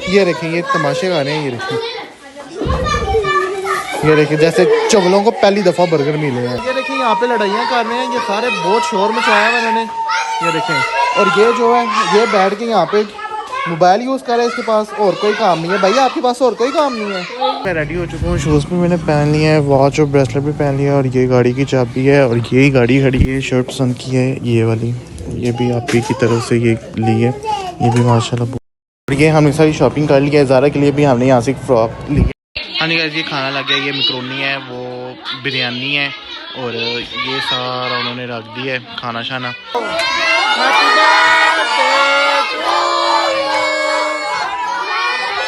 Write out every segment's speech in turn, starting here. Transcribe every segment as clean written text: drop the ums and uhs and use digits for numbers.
ये देखें, ये तमाशे गा रहे हैं। ये देखिए जैसे चवलों को पहली दफ़ा बर्गर मिले हैं। ये देखिए यहाँ पे लड़ाइयाँ कर रहे हैं ये सारे, बहुत शोर मचाया हुआ इन्होंने। ये देखें, और ये जो है ये बैठ के यहाँ पे मोबाइल यूज़ कर रहा है, इसके पास और कोई काम नहीं है। भैया आपके पास और कोई काम नहीं है? मैं रेडी हो चुका हूँ, शूज़ भी मैंने पहन लिया है, वॉच और ब्रेसलेट भी पहन लिया है, और ये गाड़ी की चाबी है, और यही गाड़ी खड़ी है। शर्ट पसंद की है ये वाली, ये भी आप ही की तरफ से ये ली है, ये भी माशाल्लाह। और ये हमने सारी शॉपिंग कर लिया है। ज़ारा के लिए भी हमने यहाँ से एक फ्रॉक ली है। हाँ जी गाइस, ये खाना लग गया। ये मैकरोनी है, वो बिरयानी है, और ये सारा उन्होंने रख दिया है खाना शाना।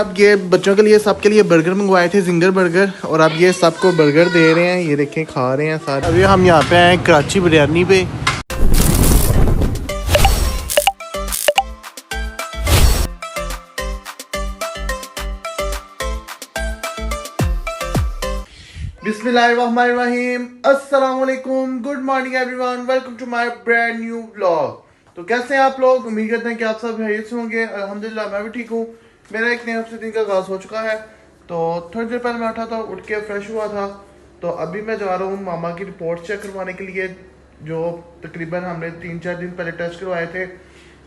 अब ये बच्चों के लिए, सबके लिए बर्गर मंगवाए थे, जिंगर बर्गर, और अब ये सबको बर्गर दे रहे हैं। ये देखें खा रहे हैं सारे। अभी हम यहाँ पे आए कराची बिरयानी पे। बिस्मिल्लाहिर्रहमानिर्रहीम, अस्सलाम वालेकुम, good morning everyone, welcome to my brand new vlog. तो कैसे हैं आप लोग? उम्मीद करते हैं कि आप सब खैरियत से होंगे। अल्हम्दुलिल्लाह मैं भी ठीक हूँ। मेरा एक नए हफ्ते दिन का आगाज़ हो चुका है। तो थोड़ी देर पहले मैं उठा था, उठ के फ्रेश हुआ था। तो अभी मैं जा रहा हूँ मामा की रिपोर्ट चेक करवाने के लिए, जो तकरीबन हमने 3-4 दिन पहले टेस्ट करवाए थे,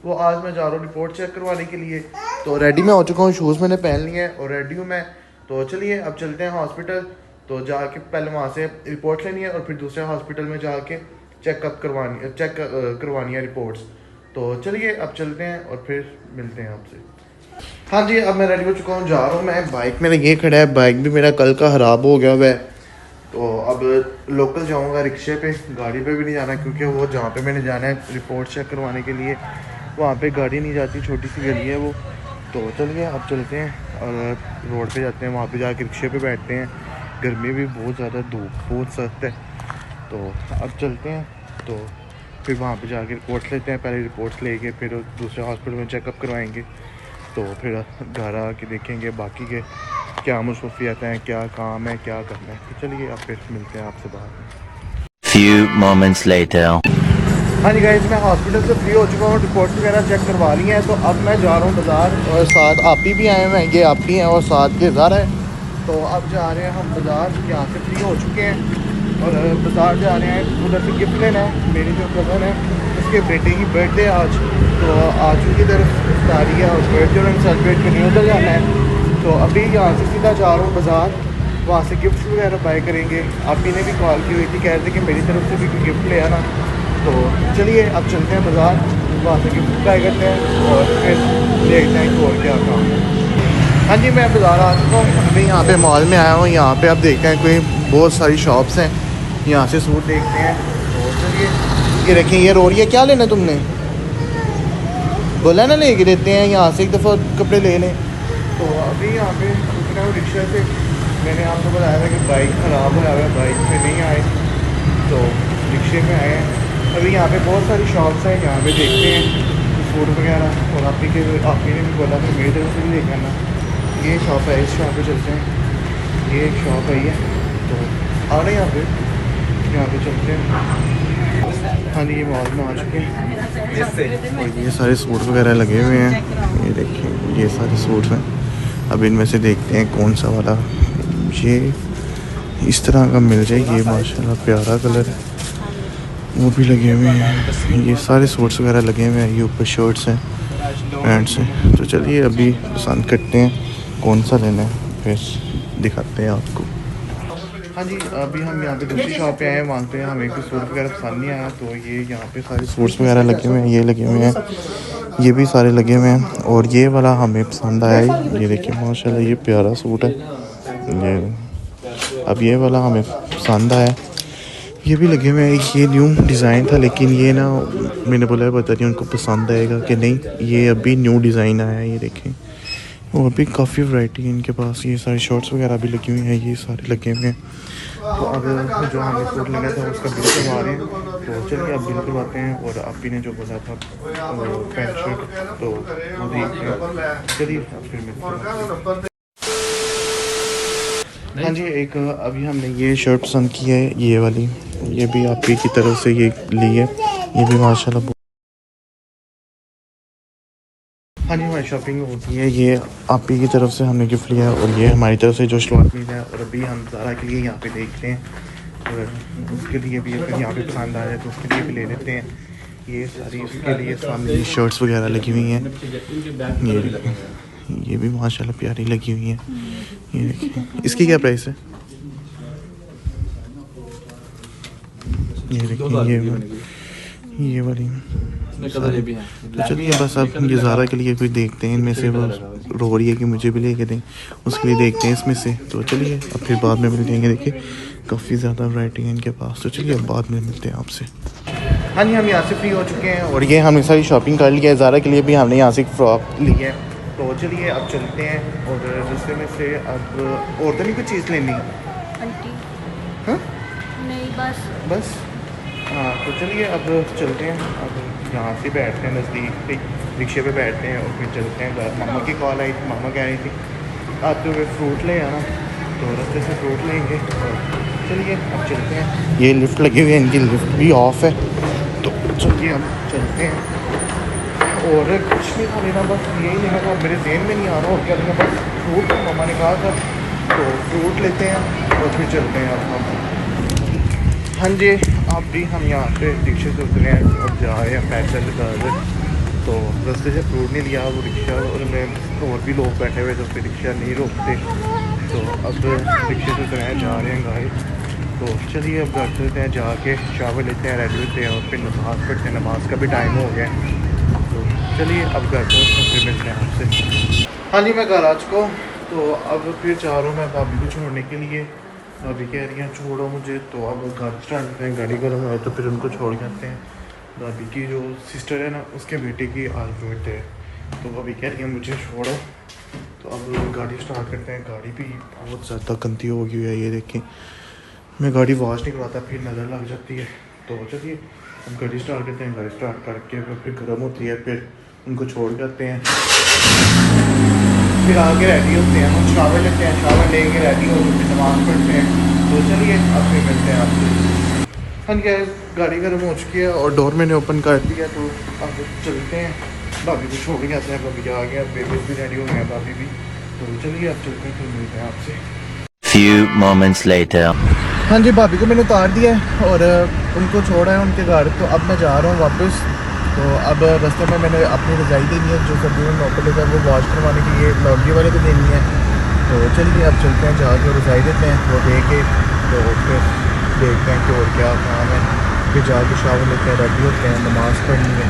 वो आज मैं जा रहा हूँ रिपोर्ट चेक करवाने के लिए। तो रेडी मैं हो चुका हूँ, शूज़ मैंने पहन लिए हैं और रेडी हूँ मैं। तो चलिए अब चलते हैं हॉस्पिटल। तो जाके पहले वहाँ से रिपोर्ट लेनी है और फिर दूसरे हॉस्पिटल में जाके चेक करवानी है रिपोर्ट्स। तो चलिए अब चलते हैं और फिर मिलते हैं आपसे। हाँ जी, अब मैं रेडी हो चुका हूँ, जा रहा हूँ मैं। बाइक मेरा ये खड़ा है, बाइक भी मेरा कल का ख़राब हो गया हुआ है। तो अब लोकल जाऊँगा रिक्शे पे, गाड़ी पे भी नहीं जाना, क्योंकि वो जहाँ पे मैंने जाना है रिपोर्ट चेक करवाने के लिए, वहाँ पे गाड़ी नहीं जाती, छोटी सी गली है वो। तो चलिए अब चलते हैं और रोड पे जाते हैं, वहाँ पे जाके रिक्शे पे बैठते हैं। गर्मी भी बहुत ज़्यादा, धूप बहुत सख्त है। तो अब चलते हैं, तो फिर वहाँ पे जाके रिपोर्ट्स लेते हैं। पहले रिपोर्ट्स लेके फिर दूसरे हॉस्पिटल में चेकअप करवाएंगे। तो फिर घर आके देखेंगे बाकी के क्या मसरूफियत हैं, क्या काम है, क्या करना है। तो चलिए अब फिर मिलते हैं आपसे बाहर। Few moments later. हाँ जी गाइस, मैं हॉस्पिटल से फ्री हो चुका हूँ, रिपोर्ट वगैरह चेक करवा ली है। तो अब मैं जा रहा हूँ बाज़ार, और साथ आप ही भी आए हुए हैं, ये आप ही हैं और साथ ये ज़ारा है। तो अब जा रहे हैं हम बाज़ार, यहाँ से फ्री हो चुके हैं और बाज़ार जा रहे हैं। उधर से गिफ्ट लेना है, मेरी जो कज़न है उसके बेटे की बर्थडे आज, तो आज उनकी तरफ आ रही है और बर्थडे उन्होंने सेलिब्रेट करनी, उधर जाना है। तो अभी यहाँ से सीधा जा रहा हूँ बाज़ार, वहाँ से गिफ्ट वगैरह बाय करेंगे। आप ही ने भी कॉल की हुई थी, कह रहे थे कि मेरी तरफ से भी कोई गिफ्ट ले आना। तो चलिए अब चलते हैं बाज़ार, वहाँ से गिफ्ट बाय करते हैं और फिर देखते हैं कि और क्या काम है। हाँ जी, मैं बाज़ार आ चुका हूँ, अभी यहाँ पे मॉल में आया हूँ। यहाँ पे आप देखते हैं कोई बहुत सारी शॉप्स हैं, यहाँ से सूट देखते हैं। तो चलिए, ये देखें, ये रो रही है, क्या लेना तुमने? बोला ना लेके देते हैं, यहाँ से एक दफ़ा कपड़े ले लें। तो अभी यहाँ पे उठ रहा हूँ रिक्शा से। मैंने आपको बताया था कि बाइक ख़राब हो है, बाइक पे नहीं आए तो रिक्शे में आए हैं। अभी यहाँ पे बहुत सारी शॉप्स हैं, यहाँ पे देखते हैं सूट वगैरह। और आप ही ने भी बोला कि मेरी तरफ से भी देखा ना, ये शॉप है, इस शॉप पे चलते हैं। ये एक शॉप है ये, तो आ रहे हैं यहाँ पे चलते हैं। हाँ जी, ये मॉल में आ चुके हैं और ये सारे सूट वगैरह लगे हुए हैं। ये देखिए, ये सारे सूट हैं। अब इनमें से देखते हैं कौन सा वाला ये इस तरह का मिल जाए। ये माशाल्लाह प्यारा कलर है, वो भी लगे हुए हैं। ये सारे सूट्स वगैरह लगे हुए हैं, ये ऊपर शर्ट्स हैं, पैंट्स हैं। तो चलिए अभी पसंद करते हैं कौन सा लेना है, फिर दिखाते हैं आपको। हाँ जी, अभी हम यहाँ पे दूसरी शॉप पे आए हैं, वहाँ पे हमें कोई सूट वगैरह पसंद नहीं आया। तो ये यहाँ पे सारे सूट्स वगैरह लगे हुए हैं, ये लगे हुए हैं, ये भी सारे लगे हुए हैं। और ये वाला हमें पसंद आया है, ये देखिए माशाल्लाह ये प्यारा सूट है ये। अब ये वाला हमें पसंद आया, ये भी लगे हुए हैं। ये न्यू डिज़ाइन था, लेकिन ये ना मैंने बोला है पता नहीं उनको पसंद आएगा कि नहीं। ये अभी न्यू डिज़ाइन आया है, ये देखें। और भी काफ़ी वैरायटी है इनके पास, ये सारे शॉर्ट्स वगैरह भी लगी हुई हैं, ये सारे लगे हुए हैं। तो अब जो हमें सूट लेना था उसका बिल करवा रहे हैं। तो चलिए अब बिल करवाते हैं। और आप ही ने जो बोला था पैंट शर्ट, तो वो देखते हैं। चलिए अब फिर मिलते हैं। हाँ जी, एक अभी हमने ये शर्ट पसंद की है, ये वाली, ये भी आप ही की तरफ से ये ली है, ये भी माशाल्लाह। हाँ जी, हमारी शॉपिंग होती है। ये आप ही की तरफ से हमने गिफ्ट लिया है और ये हमारी तरफ से जो स्लॉट मिला है। और अभी हम ज़ारा के लिए यहाँ पे देखते हैं और उसके लिए भी अगर यहाँ पे पसंद आ जाए तो उसके लिए भी ले लेते हैं। ये सारी उसके लिए सामने शर्ट्स वगैरह लगी हुई हैं। ये भी माशाल्लाह प्यारी लगी हुई हैं। ये देखिए, इसकी क्या प्राइस है? ये देखिए ये वाली। तो चलिए बस अब ये ज़ारा के लिए कोई देखते हैं इनमें से। वो रो रही है कि मुझे भी लेके दें, उसके लिए देखते हैं इसमें से। तो चलिए अब फिर बाद में मिल जाएंगे। देखिए काफ़ी ज़्यादा वैरायटी है इनके पास। तो चलिए अब बाद में मिलते हैं आपसे। हाँ जी, हम यहाँ से फ्री हो चुके हैं और ये हमने सारी शॉपिंग कर लिया है। ज़ारा के लिए भी हमने यहाँ से फ्रॉक ली है। तो चलिए अब चलते हैं और रास्ते में से अब और तो नहीं कुछ चीज़ लेनी? आंटी हाँ नहीं, बस हाँ। तो चलिए अब चलते हैं। अब यहाँ से बैठते हैं नज़दीक रिक्शे पे बैठते हैं और फिर चलते हैं घर। मामा की कॉल आई थी, मामा कह रही थी आते हुए फ्रूट ले आना, तो रास्ते से फ्रूट लेंगे। और चलिए अब चलते हैं। ये लिफ्ट लगी हुई है, इनकी लिफ्ट भी ऑफ है। तो चलिए अब चलते हैं और कुछ नहीं खा लेना, बस यही लेना था। मेरे जहन में नहीं आ रहा और क्या लेना, बस फ्रूट मामा ने कहा था तो फ्रूट लेते हैं और फिर चलते हैं अब हम। हाँ जी, आप भी हम यहाँ पे रिक्शे से उतरे हैं और जा रहे हैं पैदल घर। तो रास्ते से फ्रूट नहीं लिया, वो रिक्शा और में और भी लोग बैठे हुए तो फिर रिक्शा नहीं रोकते। तो अब रिक्शे से उतरे हैं, जा रहे हैं घर। तो चलिए अब घर चलते हैं, जाके शावर लेते हैं, रेडी होते हैं और फिर नमाज़ पढ़ते हैं। नमाज का भी टाइम हो गया है। तो चलिए अब घर पर फिर मिलते हैं आपसे। हाँ जी, मैं घर आ चुका हूँ। तो अब फिर जा रहा हूँ मैं भाभी को छोड़ने के लिए। भाभी कह रही हैं छोड़ो मुझे। तो अब घर स्टार्ट करते हैं, गाड़ी गर्म है तो फिर उनको छोड़ के आते हैं। भाभी की जो सिस्टर है ना, उसके बेटे की आर्गूमेंट है। तो भाभी कह रही है मुझे छोड़ो। तो अब गाड़ी स्टार्ट करते हैं। गाड़ी भी बहुत ज़्यादा गंदी हो गई है, ये देखें। मैं गाड़ी वॉश नहीं करवाता फिर नज़र लग जाती है। तो चलिए हम गाड़ी स्टार्ट करते हैं। गाड़ी स्टार्ट करके फिर गर्म होती है, फिर उनको छोड़ के आते हैं। फिर आगे रेडी होते हैं, हम शावर लेते हैं, शावर लेके रेडी होकर फिर नमाज़ पढ़ते हैं। तो चलिए अब फिर मिलते हैं आपसे। हाँ जी, गाड़ी गर्म हो चुकी है और डोर मैंने ओपन कर दिया। तो अब चलते हैं, भाभी को छोड़ के आते हैं। भाभी आ गया, बेबी भी रेडी हो गया, भाभी भी। तो चलिए अब चलते हैं, फिर मिलते हैं आपसे। Few moments later. हाँ जी, भाभी को मैंने उतार दिया है और उनको छोड़ा है उनके घर। तो अब मैं जा रहा हूँ वापस। तो अब रास्ते में मैंने अपनी रज़ाई देनी है जो सर्दियों में नौकर लेकर वो वॉश करवाने के लिए लॉन्ड्री वाले को देनी है। तो चलिए अब चलते हैं, जाके रज़ाई देते हैं, वो दे के तो फिर देखते हैं कि और क्या काम है। फिर जाके शावर लेते हैं, रेडी होते हैं, नमाज़ पढ़नी है।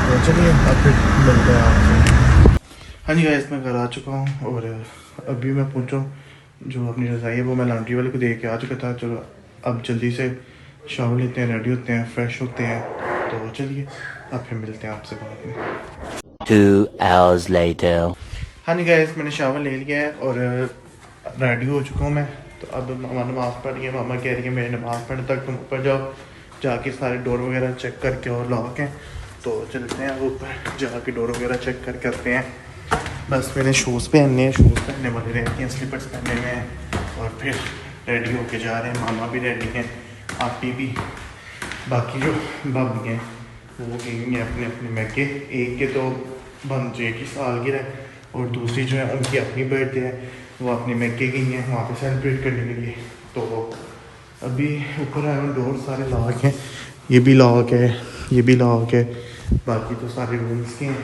तो चलिए अब फिर मिलते हैं आपसे। हाँ जी गाइस, मैं घर आ चुका हूँ और अभी मैं पहुँचा जो अपनी रज़ाई है वो मैं लॉन्ड्री वाले को दे के आ चुका था। चलो अब जल्दी से शावर लेते हैं, रेडी होते हैं, फ्रेश होते हैं। तो चलिए अब फिर मिलते हैं आपसे बाद में। 2 hours later. हाँ जी गाइस, मैंने शावर ले लिया है और रेडी हो चुका हूँ मैं। तो अब मामा नमाज़ पढ़ रही है। मामा कह रही है मेरे नमाज़ पढ़ने तक तुम ऊपर जाओ, जाके सारे डोर वगैरह चेक करके और लॉक हैं। तो चलते हैं ऊपर, जाके डोर वगैरह चेक करके आते हैं। बस मैंने शूज़ पहनने हैं, शूज़ पहनने वाले रहते हैं, स्लीपर्स पहनने में हैं और फिर रेडी होके जा रहे हैं। मामा भी रेडी हैं, आंटी भी। बाकी जो भाभी हैं वो गई हैं अपने अपने मैके। एक के तो बंजे की सालगिरह और दूसरी जो है उनकी अपनी बर्थडे है, वो अपने मैके गई हैं वहाँ पे सेलिब्रेट करने के लिए। तो अभी ऊपर आए हैं, डोर सारे लॉक हैं, ये भी लॉक है, ये भी लॉक है, बाकी तो सारे रूम्स के हैं।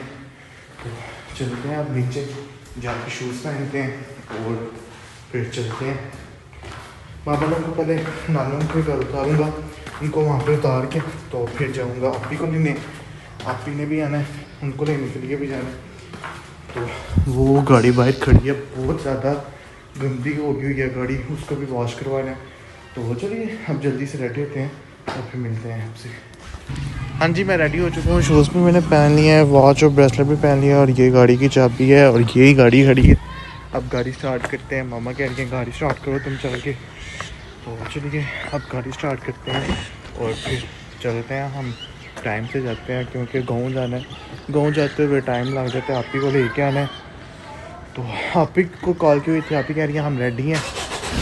तो चलते हैं अब नीचे, जाके शूज़ पहनते हैं और फिर चलते हैं। बाबा लोगों को पहले नानों के घर उतारूँगा, उनको वहाँ पे उतार के तो फिर जाऊँगा आपी को लेने। आपी ने भी आना है, उनको लेने के लिए भी जाना है। तो वो गाड़ी बाहर खड़ी है, बहुत ज़्यादा गंदी हो गई है गाड़ी, उसको भी वॉश करवाना है। तो चलिए अब जल्दी से रेडी होते हैं और फिर मिलते हैं आपसे। हाँ जी, मैं रेडी हो चुका हूँ, शूज़ भी मैंने पहन लिया है, वॉच और ब्रेसलेट भी पहन लिया है और ये गाड़ी की चाबी है और यही गाड़ी खड़ी है। अब गाड़ी स्टार्ट करते हैं। मामा कह रही हैं गाड़ी स्टार्ट करो तुम चल के। तो चलिए अब गाड़ी स्टार्ट करते हैं और फिर चलते हैं। हम टाइम से जाते हैं क्योंकि गाँव जाना है, गाँव जाते हुए टाइम लग जाता है। आप ही को लेके आना है। तो आप ही को कॉल की हुई थी, आप ही कह रही हैं हम रेडी हैं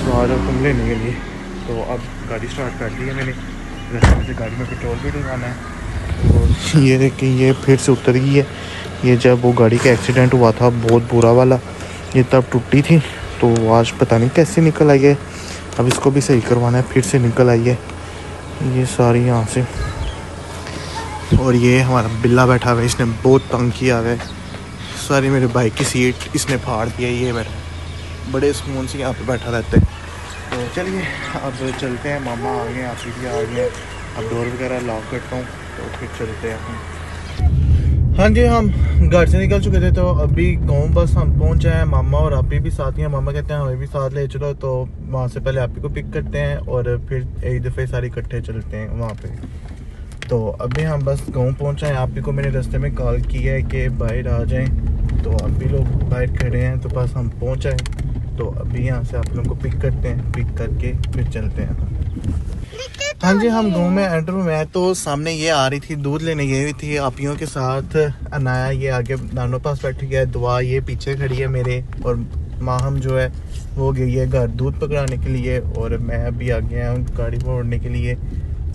तो आ जाओ तुम लेने के लिए। तो अब गाड़ी स्टार्ट कर दी है मैंने, रास्ते से गाड़ी में पेट्रोल भी डलवाना है। तो ये देखिए ये फिर से उतर गई है, ये जब वो गाड़ी का एक्सीडेंट हुआ था बहुत बुरा वाला, ये तब टूटी थी, तो आज पता नहीं कैसे निकल आई है। अब इसको भी सही करवाना है, फिर से निकल आई है ये सारी यहाँ से। और ये हमारा बिल्ला बैठा हुआ है, इसने बहुत तंग किया हुआ है। सारी मेरे बाइक की सीट इसने फाड़ दी है। ये बैठा बड़े सुकून से यहाँ पे बैठा रहता है। तो चलिए अब चलते हैं, मामा आ गए, आप भी आ गए। अब डोर वगैरह लॉक करता हूँ तो फिर चलते हैं हम। हाँ जी, हम घर से निकल चुके थे, तो अभी गाँव बस हम पहुँच जाए हैं। मामा और आपी भी साथ ही हैं। मामा कहते हैं हमें भी साथ ले चलो, तो वहाँ से पहले आपी को पिक करते हैं और फिर एक दफ़े सारी इकट्ठे चलते हैं वहाँ पे। तो अभी हम बस गाँव पहुँचे हैं। आपी को मैंने रास्ते में कॉल किया है कि बाहर आ जाएं, तो अभी लोग बाहर खड़े हैं, तो बस हम पहुँच जाएँ। तो अभी यहाँ से आप लोगों को पिक करते हैं, पिक करके फिर चलते हैं। हाँ जी, हम गाँव में एंटर हुए हैं, तो सामने ये आ रही थी, दूध लेने गई हुई थी आपियों के साथ। अनाया ये आगे नानो पास बैठी गया है, दुआ ये पीछे खड़ी है मेरे, और माहम जो है वो गई है घर दूध पकड़ाने के लिए, और मैं अभी आ गया हूँ गाड़ी मोड़ने के लिए।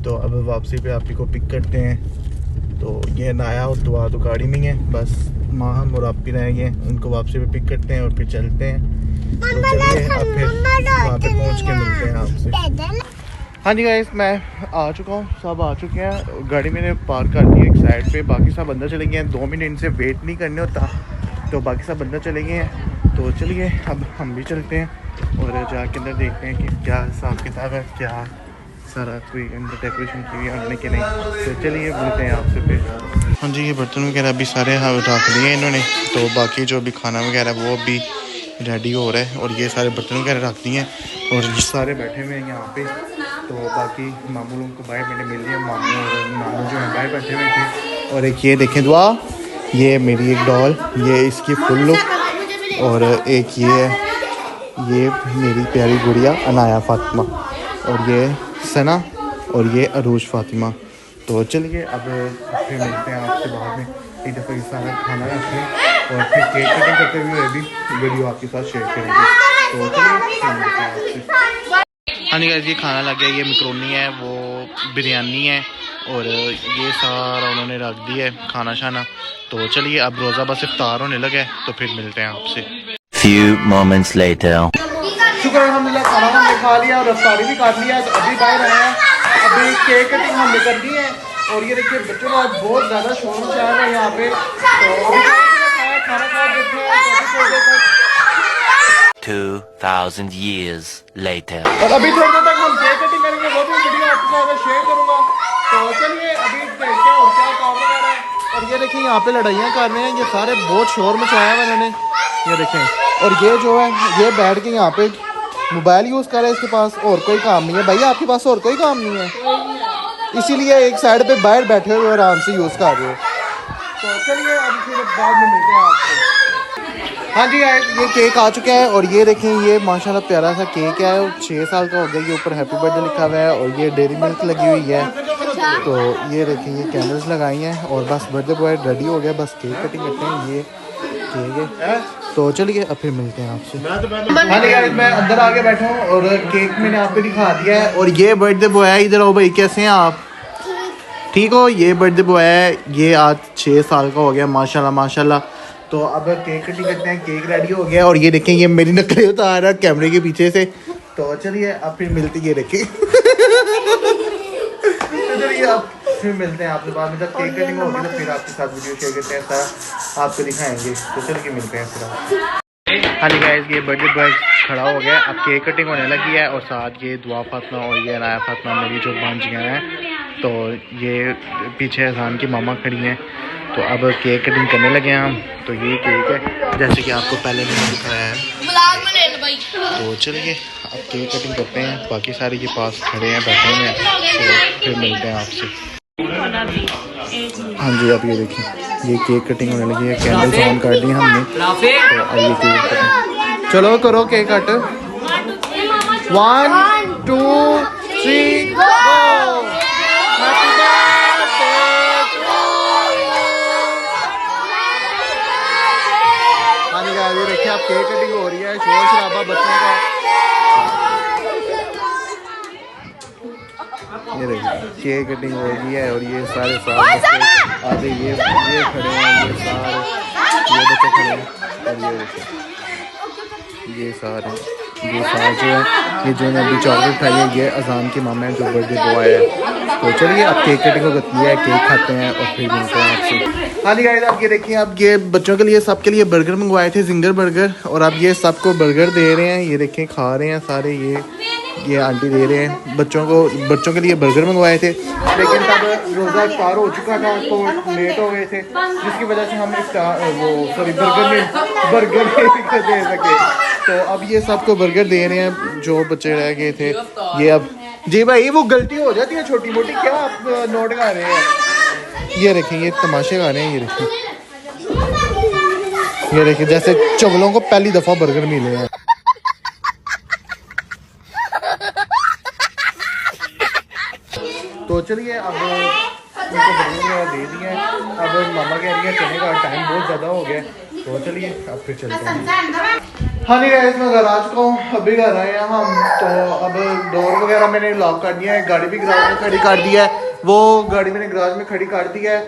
तो अब वापसी पे आपी को पिक करते हैं। तो ये अनाया और दुआ तो गाड़ी में है, बस माहम और आपी रह गए, उनको वापसी पे पिक करते हैं और फिर चलते हैं। तो चलिए अब फिर वहाँ पे पहुँच के मिलते हैं आपसे। हाँ जी गाइस, मैं आ चुका हूँ, सब आ चुके हैं। गाड़ी मैंने पार्क कर दी है एक साइड पे, बाकी सब अंदर चले गए हैं। 2 मिनट इनसे वेट नहीं करने होता, तो बाकी सब अंदर चले गए हैं। तो चलिए अब हम भी चलते हैं और जाके अंदर देखते हैं कि क्या हिसाब किताब है, क्या सारा कोई अंदर डेकोरेशन की हुई है उन्होंने कि नहीं। तो चलिए मिलते हैं आपसे फिर। हाँ जी, ये बर्तन वगैरह अभी सारे रख लिए इन्होंने, तो बाकी जो भी खाना वगैरह वो अभी रेडी हो रहा है। और ये सारे बर्तन वगैरह रख दिए हैं और सारे बैठे हुए हैं यहाँ पे। तो बाकी मामू लोगों को बाहर मैंने मिल लिया, मामू और नानू जो है बाहर बैठे हुए थे। और एक ये देखें दुआ, ये मेरी एक डॉल, ये इसकी फुल लुक। और एक ये है, ये मेरी प्यारी गुड़िया अनाया फातिमा, और ये सना, और ये अरूज फातिमा। तो चलिए अब फिर मिलते हैं आपसे बाद में। एक दफ़ा ये सारा खाना रखते हैं और फिर केक कटिंग करते हुए भी वीडियो आपके साथ शेयर करेंगे। तो चलिए फिर मिलते हैं आपसे। हाँ जी गाइस, ये खाना लग गया, ये मैकरोनी है, वो बिरयानी है, और ये सारा उन्होंने रख दिया है खाना शाना। तो चलिए अब रोज़ा बस इफ्तार होने लगा है, तो फिर मिलते हैं आपसे। Few moments later. शुक्र अल्हम्दुलिल्लाह, खाना हमने खा लिया और इफ्तारी भी काट लिया, तो अभी बाहर आए हैं। अभी केक कटिंग हमने कर दी है, और ये देखिए बच्चों का बहुत ज़्यादा शोर मचाया है यहाँ पे। तो अभी खाना खा देते हैं 2000 years later. और अभी थोड़ी देर तक हम केक कटिंग करेंगे, वो भी वीडियो आपके साथ शेयर करूँगा। तो चलिए अभी देखते हैं और क्या काम वगैरह है। और ये देखिए यहाँ पे लड़ाइयाँ कर रहे हैं, ये सारे बहुत शोर मचाया हुआ इन्होंने, ये देखें। और ये जो है ये बैठ के यहाँ पे मोबाइल यूज़ कर रहा है, इसके पास और कोई काम नहीं है। भैया आपके पास और कोई काम नहीं है, इसीलिए एक साइड पे बाहर बैठे हुए आराम से यूज़ कर रहे हो। तो चलिए अब फिर बाद में मिलते हैं आपसे। हाँ जी गाइस, ये केक आ चुका है, और ये देखें ये माशाल्लाह प्यारा सा केक है, 6 साल का हो गया। ये ऊपर हैप्पी बर्थडे लिखा हुआ है, और ये डेयरी मिल्क लगी हुई है। तो ये देखें ये कैंडल्स लगाई हैं, और बस बर्थडे बॉय रेडी हो गया, बस केक कटिंग करते हैं। ये केक है, तो चलिए अब फिर मिलते हैं आपसे। हाँ जी गाइस, मैं अंदर आके बैठा हूँ और केक मैंने आपको दिखा दिया है। और ये बर्थडे बॉय है, इधर आओ भाई, कैसे हैं आप, ठीक हो? ये बर्थडे बॉय है, ये आज 6 साल का हो गया, माशाल्लाह माशाल्लाह। तो अब केक कटिंग करते हैं, केक रेडी हो गया। और ये देखें ये मेरी नकलें उतार रहा है कैमरे के पीछे से। तो चलिए अब फिर मिलती, ये देखें चलिए अब फिर मिलते हैं आपसे बाद में, जब केक कटिंग होगी तो फिर आपके साथ वीडियो शेयर करते हैं, सारा आपको दिखाएंगे। तो चलिए मिलते हैं फिर आपसे। हाँ जी गाइस, ये बर्थडे बॉय खड़ा हो गया, अब केक कटिंग होने लगी है, और साथ ये दुआ फातिमा और ये अनाया फातिमा मेरी जो भांजियाँ हैं। तो ये पीछे अजान की मामा खड़ी हैं। तो अब केक कटिंग करने लगे हैं हम। तो ये केक है जैसे कि आपको पहले मैंने दिखाया है। तो चलिए अब केक कटिंग करते हैं, बाकी सारे के पास खड़े हैं, बैठे हुए हैं, तो फिर मिलते हैं आपसे। हाँ जी, अब ये देखिए ये केक कटिंग होने लगी है, कैंडल्स ऑन कर दी हमने। तो अब ये केक कटिंग, चलो करो केक कट। 1 2 3 गो। ये देखिए आप केक कटिंग हो रही है, शोर शराबा बच्चों का। ये देखिए केक कटिंग हो गई है और ये सारे बच्चे आधे ये खड़े हैं, ये सारे ये बच्चे खड़े हैं और ये देखिए ये सारे जो है ये जो अभी चॉकलेट खाई है ये अजान के मामा है जो बर्थडे बॉय है। तो चलिए अब केक कटिंग हो गई है, केक खाते हैं और फिर मिलते हैं आपसे। हाँ जी गाइस, आप ये देखिए अब ये बच्चों के लिए सबके लिए बर्गर मंगवाए थे, जिंगर बर्गर, और अब ये सबको बर्गर दे रहे हैं। ये देखें खा रहे हैं सारे, ये आंटी दे रहे हैं बच्चों के लिए बर्गर मंगवाए थे, लेकिन तब रोज़ा इफ्तार हो चुका था तो लेट हो गए थे, जिसकी वजह से हम बर्गर नहीं दे सके। तो अब ये सबको बर्गर दे रहे हैं जो बच्चे रह गए थे। ये अब जी भाई वो गलती हो जाती है छोटी मोटी, क्या आप नोट कर रहे हैं? ये देखें ये तमाशे गा रहे हैं। ये देखिए जैसे चवलों को पहली दफ़ा बर्गर मिले हैं। तो चलिए अब उनको बर्गर दे दिए हैं। अब मामा कह रही है चलने का टाइम बहुत ज़्यादा हो गया, तो चलिए अब फिर चलते हैं। हाँ नहीं गाइस, मैं घर आ चुका हूँ, अभी घर आए हैं हम। तो अब डोर वगैरह मैंने लॉक कर दिया है, गाड़ी भी गराज में खड़ी कर दी है, वो गाड़ी मैंने गराज में खड़ी कर दी है।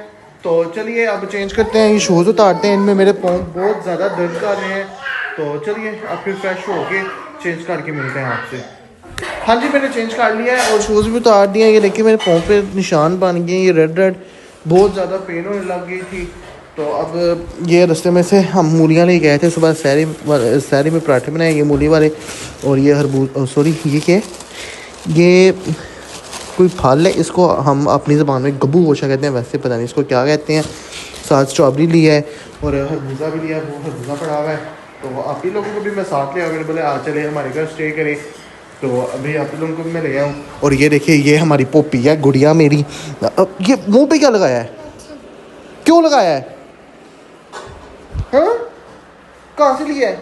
तो चलिए अब चेंज करते हैं, ये शूज़ उतारते हैं, इनमें मेरे पाँव बहुत ज़्यादा दर्द कर रहे हैं। तो चलिए अब फिर फ्रेश होके चेंज करके मिलते हैं आपसे। हाँ जी, मैंने चेंज कर लिया है और शूज़ भी उतार दिए हैं। ये देखिए मेरे पाँव पे निशान बन गए, ये रेड बहुत ज़्यादा पेन होने लग गई थी। तो अब ये रास्ते में से हम मूलियाँ ले गए थे सुबह, सहरी में पराठे बनाए, ये मूली वाले, और ये सॉरी ये क्या है, ये कोई फल है, इसको हम अपनी ज़बान में गब्बू गोशा कहते हैं, वैसे पता नहीं इसको क्या कहते हैं। साथ स्ट्रॉबेरी लिया है और खरबूजा भी लिया है, वो खरबूजा पड़ा हुआ है। तो आप ही लोगों को भी मैं साथ ले आया, मैंने बोले आ चले हमारे घर स्टे करें। तो अभी आप लोगों को भी मैं ले आया हूँ। और ये देखिए ये हमारी पोपी है, गुड़िया मेरी। अब ये मुँह पे क्या लगाया है, क्यों लगाया है? हाँ कहाँ से लिया है?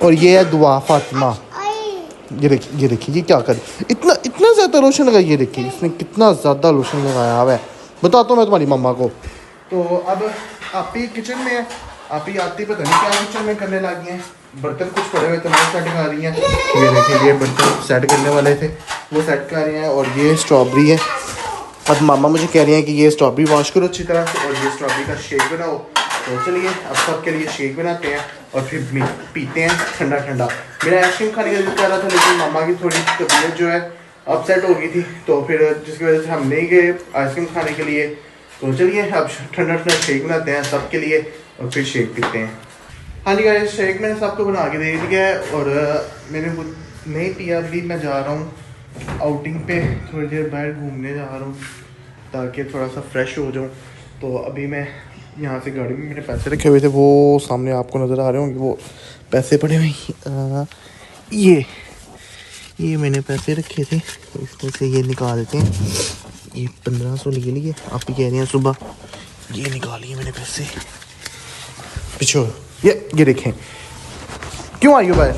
और ये है दुआ फातिमा। ये देखिए ये क्या करे, इतना ज़्यादा लोशन लगाया। ये देखिए इसने कितना ज़्यादा लोशन लगाया हुआ है, बताता हूँ मैं तुम्हारी मम्मा को। तो अब आप ही किचन में है, आप ही आती पता नहीं क्या किचन में करने लगी हैं। बर्तन कुछ पड़े हुए तो मैं सेट कर रही हैं। ये देखिए ये बर्तन सेट करने वाले थे वो सेट कर रहे हैं। और ये स्ट्रॉबेरी है, अब मामा मुझे कह रही हैं कि ये स्ट्रॉबेरी वॉश करो अच्छी तरह से और ये स्ट्रॉबेरी का शेक बनाओ। तो चलिए अब सबके लिए शेक बनाते हैं और फिर पीते हैं ठंडा ठंडा। मेरा आइसक्रीम खाने का दिल कर रहा था, लेकिन मामा की थोड़ी तबीयत जो है अपसेट हो गई थी, तो फिर जिसकी वजह से हम नहीं गए आइसक्रीम खाने के लिए। तो चलिए अब ठंडा ठंडा शेक बनाते हैं सबके लिए और फिर शेक पीते हैं। हाँ जी गाइस, शेक मैंने सबको बना के दे दिया है और मैंने खुद नहीं पिया। अभी मैं जा रहा हूँ आउटिंग पे, थोड़ी देर बाहर घूमने जा रहा हूँ ताकि थोड़ा सा फ्रेश हो जाऊँ। तो अभी मैं यहाँ से गाड़ी में मेरे पैसे रखे हुए थे, वो सामने आपको नज़र आ रहे होंगे, वो पैसे पड़े हुए ये मैंने पैसे रखे थे, इसमें से ये निकालते हैं। ये 1500 लिए आप ही कह रहे हैं सुबह, ये निकालिए मैंने पैसे। पिछो ये देखें, क्यों आई हो बाहर?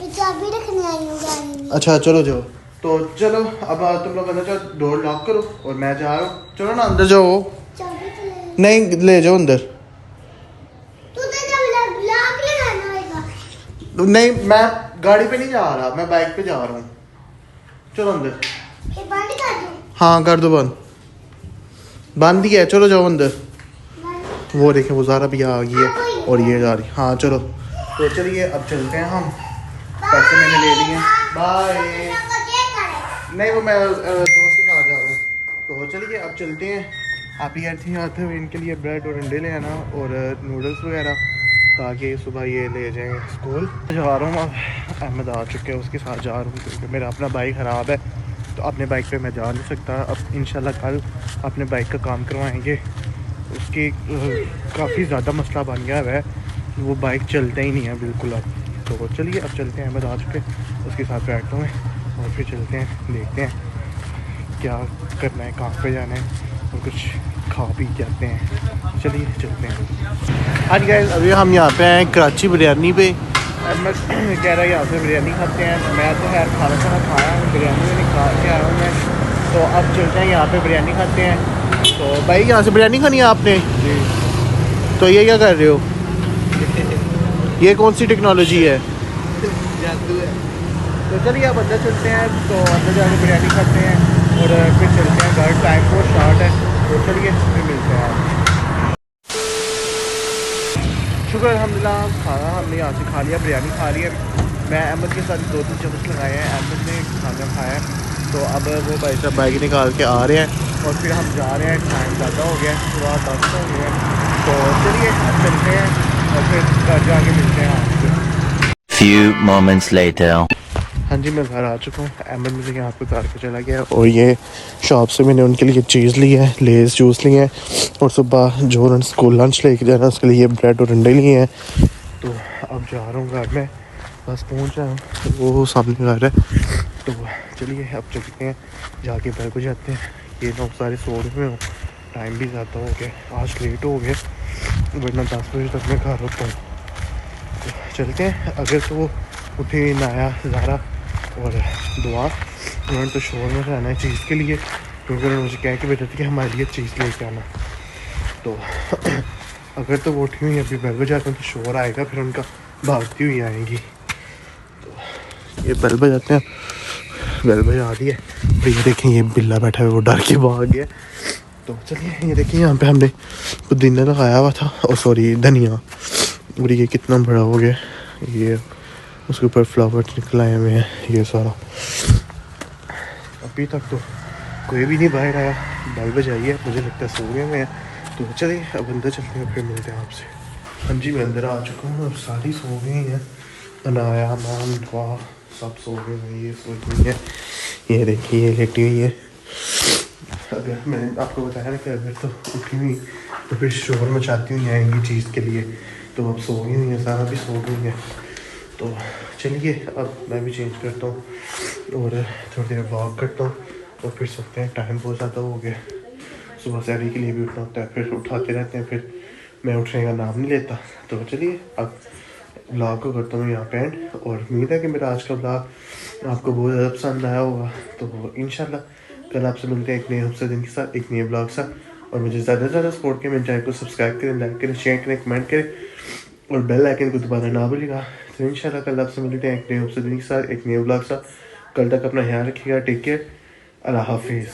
चाबी रखने आई हूँ गाड़ी में। अच्छा चलो जाओ। तो चलो अब तुम लोग अंदर जाओ, डोर लॉक करो और मैं जा रहा हूँ। चलो ना अंदर जाओ। चाबी तो ले। नहीं ले जाओ अंदर। तू तो जब लॉक लगाना होगा। नहीं मैं गाड़ी पे नहीं जा रहा, मैं बाइक पे जा रहा हूँ। चलो अंदर। ये बंद कर दो। हाँ कर दो बंद ही है, चलो जाओ अंदर। वो देखें वो ज़ारा भी आ गई है और ये जा रही। हाँ चलो, तो चलिए अब चलते हैं हम, पैसे मैंने ले लिए। बाय। नहीं वो मैं दोस्त के साथ जा रहा हूँ। तो चलिए अब चलते हैं। आप ही थी आते हुए इनके लिए ब्रेड और अंडे ले आना और नूडल्स वगैरह, ताकि सुबह ये ले जाएँ स्कूल। जा रहा हूँ, अब अहमद आ चुके हैं, उसके साथ जा रहा हूँ क्योंकि मेरा अपना बाइक ख़राब है, तो अपने बाइक पे मैं जा नहीं सकता। अब इंशाल्लाह कल अपने बाइक का काम करवाएंगे, उसकी काफ़ी ज़्यादा मसला बन गया है, वो बाइक चलता ही नहीं है बिल्कुल अब। तो चलिए अब चलते हैं, अहमद आ चुके, उसके साथ बैठता हूँ और फिर चलते हैं, देखते हैं क्या करना है, कहाँ पे जाना है और कुछ खा पी के आते हैं। चलिए चलते हैं। आज गाइस अभी हम यहाँ पे हैं कराची बिरयानी पे। अहमद कह रहा है यहाँ से बिरयानी खाते हैं, मैं तो खैर खाना खाया हूँ, बिरयानी मैंने खा के आया हूँ मैं। तो अब चलते हैं यहाँ पे बिरयानी खाते हैं। तो भाई यहाँ से बिरयानी खानी है आपने? जी। तो ये क्या कर रहे हो? ये कौन सी टेक्नोलॉजी है? जादू है। तो चलिए अब अंदर चलते हैं, तो अंदर जाके बिरयानी खाते हैं और फिर चलते हैं घर। टाइम बहुत शार्ट है, तो चलिए फिर मिलते हैं आप। शुक्र अल्हम्दुलिल्लाह, खाना हमने यहाँ से खा लिया, बिरयानी खा ली है। मैं अहमद के साथ 2-3 चम्मच लगाए हैं, अहमद ने खाना खाया है। तो अब वो भाई साहब बाइक निकाल के आ रहे हैं और फिर हम जा रहे हैं। टाइम ज़्यादा हो गया है, सुबह 10 हो गए हैं। तो चलिए अब चलते हैं और फिर घर जाके मिलते हैं आपसे। Few moments later. हाँ जी, मैं घर आ चुका हूँ। अहमद मुझे यहाँ पे उतार के चला गया और ये शॉप से मैंने उनके लिए चीज़ ली है, लेज़ जूस लिए हैं और सुबह जो उन्होंने स्कूल लंच लेके जाना उसके लिए ब्रेड और अंडे लिए हैं। तो अब जा रहा हूँ घर में, बस पहुँच रहा हूँ, तो वो सामने घर है। तो चलिए अब चलते हैं, जाके घर को जाते हैं। ये लोग सारे सो रहे हैं, टाइम भी ज़्यादा हो गया, आज लेट हो गया, वरना 10 बजे तक मैं घर होता हूँ। तो चलते हैं। अगर तो उठे नाया ज़ारा और दुआ, उन्होंने तो शोर में रहना है चीज़ के लिए, क्योंकि उन्होंने मुझे कहा कि बेटा कि हमारे लिए चीज़ लेके आना। तो अगर तो वो उठी हुई अभी बेल बजाते हैं तो शोर आएगा, फिर उनका भागती हुई आएंगी। तो ये बेल बजाते हैं, बेल बजा दी है। तो ये देखें, ये बिल्ला बैठा है, वो डर के भाग गया। तो चलिए, ये देखिए यहाँ पे हमने पुदीना लगाया हुआ था, और सॉरी धनिया, और ये कितना बड़ा हो गया। ये उसके ऊपर फ्लावर निकल आए हुए हैं, ये सारा। अभी तक तो कोई भी नहीं बाहर आया, बेल बजाई है, मुझे लगता है सो गए हुए हैं। तो चलिए अब अंदर चलते हैं, फिर मिलते हैं आपसे। हाँ जी, मैं अंदर आ चुका हूँ, अब सारी सो गई हैं। अनाया, मैम, दुआ सब सो गए हैं, ये सो गई है। ये देखिए, ये लेटी हुई है। अगर मैंने आपको बताया ना कि अगर तो उठी हुई तो फिर शोर मचाती हुई आएंगी चीज़ के लिए, तो अब सो गई हुई है, सारा भी सो गई है। तो चलिए अब मैं भी चेंज करता हूँ और थोड़ी देर वॉक करता हूँ और फिर सोते हैं। टाइम बहुत ज़्यादा हो गया, सुबह सहरी के लिए भी उठना होता है, फिर उठाते रहते हैं, फिर मैं उठने का नाम नहीं लेता। तो चलिए अब ब्लॉग को करता हूँ यहाँ पे एंड, और उम्मीद है कि मेरा आज का ब्लॉग आपको बहुत ज़्यादा पसंद आया होगा। तो इंशाल्लाह कल आपसे मिलते हैं एक नए हफ्ते दिन के साथ, एक नए ब्लॉग साथ। और मुझे ज़्यादा से ज़्यादा सपोर्ट करें, मेरे चैनल को सब्सक्राइब करें, लाइक करें, शेयर करें, कमेंट करें और बेल आइकन को दबाना ना भूलिएगा। तो इंशाल्लाह कल आपसे मिलते हैं एक नए हफ्ते दिन के साथ, एक नए ब्लॉग साथ। कल तक अपना ख्याल रखिएगा, टेक केयर, अल्लाह हाफिज़।